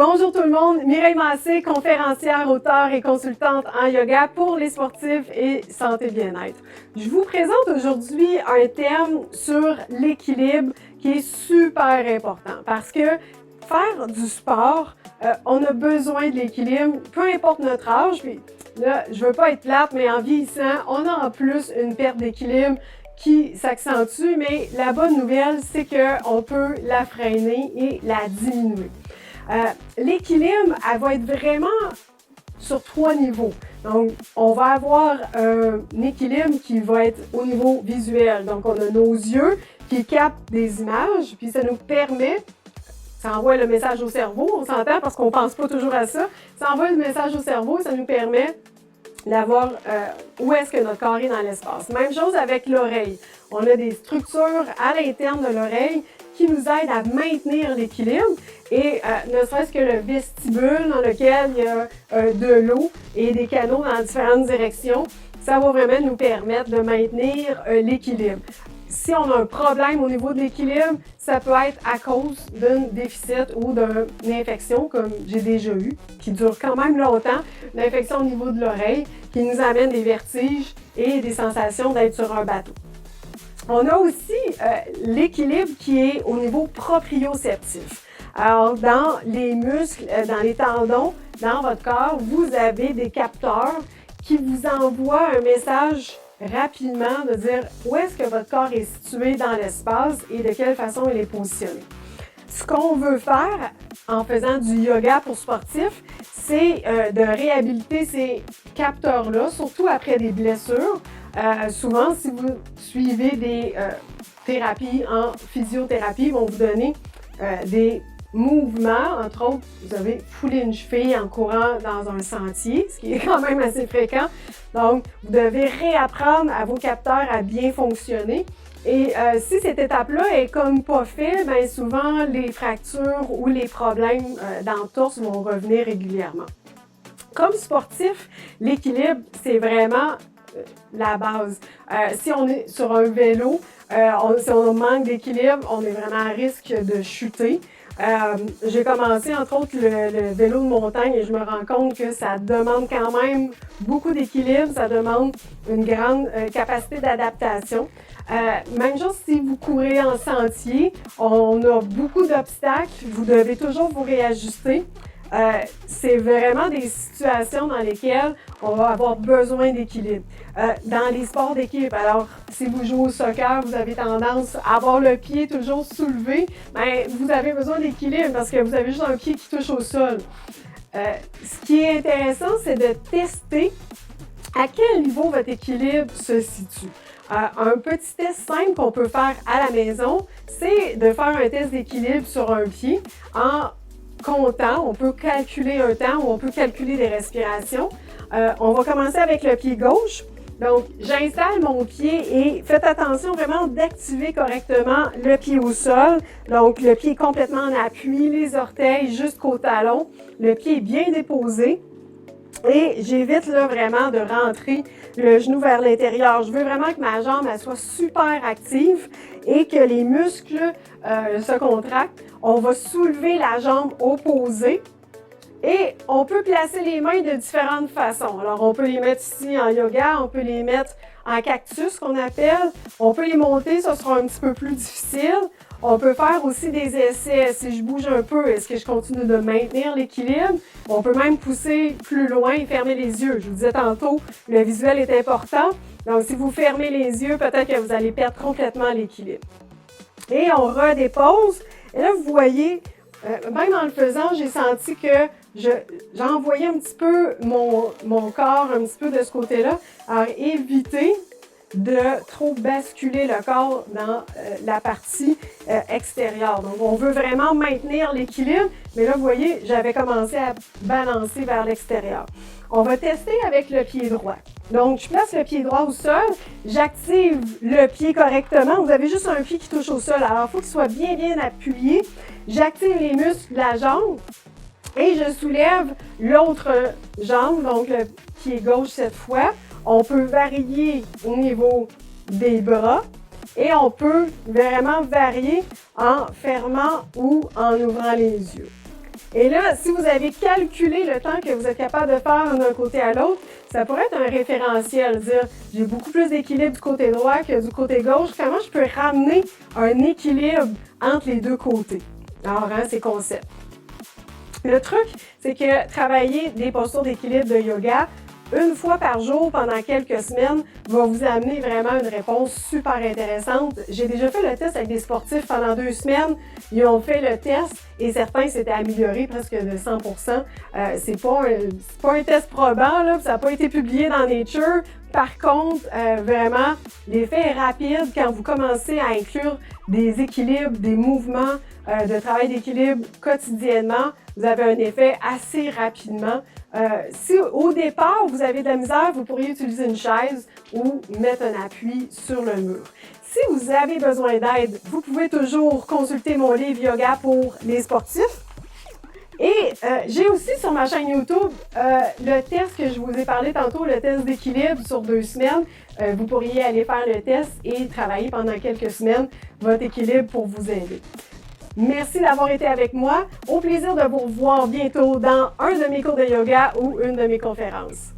Bonjour tout le monde, Mireille Massé, conférencière, auteure et consultante en yoga pour les sportifs et santé bien-être. Je vous présente aujourd'hui un thème sur l'équilibre qui est super important parce que faire du sport, on a besoin de l'équilibre, peu importe notre âge. Puis là, je veux pas être plate, mais en vieillissant, on a en plus une perte d'équilibre qui s'accentue, mais la bonne nouvelle, c'est qu'on peut la freiner et la diminuer. L'équilibre, elle va être vraiment sur 3 niveaux. Donc, on va avoir un équilibre qui va être au niveau visuel. Donc, on a nos yeux qui captent des images, puis ça nous permet, ça envoie le message au cerveau, on s'entend parce qu'on ne pense pas toujours à ça, ça envoie le message au cerveau et ça nous permet d'avoir où est-ce que notre corps est dans l'espace. Même chose avec l'oreille. On a des structures à l'interne de l'oreille qui nous aident à maintenir l'équilibre et ne serait-ce que le vestibule dans lequel il y a de l'eau et des canaux dans différentes directions, ça va vraiment nous permettre de maintenir l'équilibre. Si on a un problème au niveau de l'équilibre, ça peut être à cause d'un déficit ou d'une infection, comme j'ai déjà eu, qui dure quand même longtemps, une infection au niveau de l'oreille, qui nous amène des vertiges et des sensations d'être sur un bateau. On a aussi l'équilibre qui est au niveau proprioceptif. Alors, dans les muscles, dans les tendons, dans votre corps, vous avez des capteurs qui vous envoient un message rapidement de dire où est-ce que votre corps est situé dans l'espace et de quelle façon il est positionné. Ce qu'on veut faire en faisant du yoga pour sportifs, c'est de réhabiliter ces capteurs-là, surtout après des blessures. Souvent, si vous suivez des thérapies en physiothérapie, ils vont vous donner des mouvements. Entre autres, vous avez foulé une cheville en courant dans un sentier, ce qui est quand même assez fréquent. Donc, vous devez réapprendre à vos capteurs à bien fonctionner. Et si cette étape-là est comme pas faite, bien souvent les fractures ou les problèmes d'entorse vont revenir régulièrement. Comme sportif, l'équilibre, c'est vraiment la base. Si on est sur un vélo, si on manque d'équilibre, on est vraiment à risque de chuter. J'ai commencé entre autres le vélo de montagne et je me rends compte que ça demande quand même beaucoup d'équilibre, ça demande une grande capacité d'adaptation. Même chose si vous courez en sentier, on a beaucoup d'obstacles, vous devez toujours vous réajuster. C'est vraiment des situations dans lesquelles on va avoir besoin d'équilibre. Dans les sports d'équipe, alors si vous jouez au soccer, vous avez tendance à avoir le pied toujours soulevé, bien, vous avez besoin d'équilibre parce que vous avez juste un pied qui touche au sol. Ce qui est intéressant, c'est de tester à quel niveau votre équilibre se situe. Un petit test simple qu'on peut faire à la maison, c'est de faire un test d'équilibre sur un pied en comptant. On peut calculer un temps ou on peut calculer des respirations. On va commencer avec le pied gauche. Donc, j'installe mon pied et faites attention vraiment d'activer correctement le pied au sol. Donc, le pied est complètement en appui, les orteils jusqu'au talon. Le pied est bien déposé. Et j'évite là vraiment de rentrer le genou vers l'intérieur. Je veux vraiment que ma jambe elle soit super active et que les muscles se contractent. On va soulever la jambe opposée et on peut placer les mains de différentes façons. Alors, on peut les mettre ici en yoga, on peut les mettre en cactus qu'on appelle. On peut les monter, ça sera un petit peu plus difficile. On peut faire aussi des essais. Si je bouge un peu, est-ce que je continue de maintenir l'équilibre? On peut même pousser plus loin et fermer les yeux. Je vous disais tantôt, le visuel est important. Donc, si vous fermez les yeux, peut-être que vous allez perdre complètement l'équilibre. Et on redépose. Et là, vous voyez, même en le faisant, j'ai senti que j'envoyais un petit peu mon corps un petit peu de ce côté-là. Alors, évitez de trop basculer le corps dans la partie extérieure. Donc, on veut vraiment maintenir l'équilibre, mais là, vous voyez, j'avais commencé à balancer vers l'extérieur. On va tester avec le pied droit. Donc, je place le pied droit au sol, j'active le pied correctement. Vous avez juste un pied qui touche au sol, alors il faut qu'il soit bien, bien appuyé. J'active les muscles de la jambe et je soulève l'autre jambe, donc le pied gauche cette fois. On peut varier au niveau des bras et on peut vraiment varier en fermant ou en ouvrant les yeux. Et là, si vous avez calculé le temps que vous êtes capable de faire d'un côté à l'autre, ça pourrait être un référentiel, dire j'ai beaucoup plus d'équilibre du côté droit que du côté gauche. Comment je peux ramener un équilibre entre les deux côtés? Alors, c'est concept. Le truc, c'est que travailler des postures d'équilibre de yoga une fois par jour pendant quelques semaines va vous amener vraiment une réponse super intéressante. J'ai déjà fait le test avec des sportifs pendant 2 semaines. Ils ont fait le test et certains s'étaient améliorés presque de 100%. C'est pas un test probant, là, ça n'a pas été publié dans Nature. Par contre, vraiment, l'effet est rapide quand vous commencez à inclure des équilibres, des mouvements de travail d'équilibre quotidiennement. Vous avez un effet assez rapidement. Si au départ, vous avez de la misère, vous pourriez utiliser une chaise ou mettre un appui sur le mur. Si vous avez besoin d'aide, vous pouvez toujours consulter mon livre Yoga pour les sportifs. Et j'ai aussi sur ma chaîne YouTube le test que je vous ai parlé tantôt, le test d'équilibre sur 2 semaines. Vous pourriez aller faire le test et travailler pendant quelques semaines votre équilibre pour vous aider. Merci d'avoir été avec moi. Au plaisir de vous revoir bientôt dans un de mes cours de yoga ou une de mes conférences.